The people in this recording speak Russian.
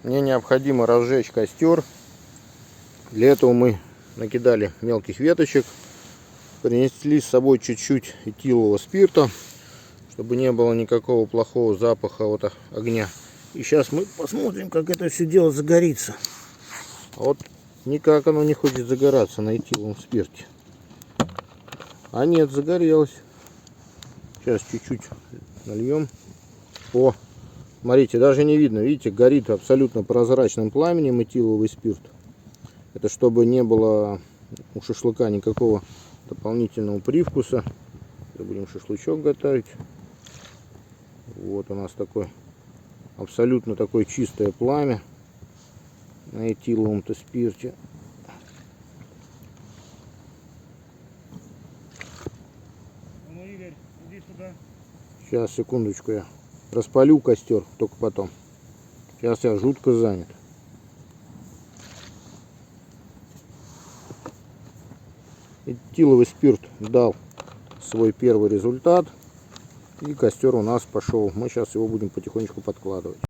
Мне необходимо разжечь костер. Для этого мы накидали мелких веточек, принесли с собой чуть-чуть этилового спирта, чтобы не было никакого плохого запаха от огня. И сейчас мы посмотрим, как это все дело загорится. А вот никак оно не хочет загораться на этиловом спирте. А нет, загорелось. Сейчас чуть-чуть нальем. О, смотрите, даже не видно. Видите, горит абсолютно прозрачным пламенем этиловый спирт. Это чтобы не было у шашлыка никакого дополнительного привкуса. Будем шашлычок готовить. Вот у нас такой абсолютно такое чистое пламя на этиловом-то спирте. Ну, Игорь, иди сюда. Сейчас, секундочку, я распалю костер, только потом. Сейчас я жутко занят. Этиловый спирт дал свой первый результат. И костер у нас пошел. Мы сейчас его будем потихонечку подкладывать.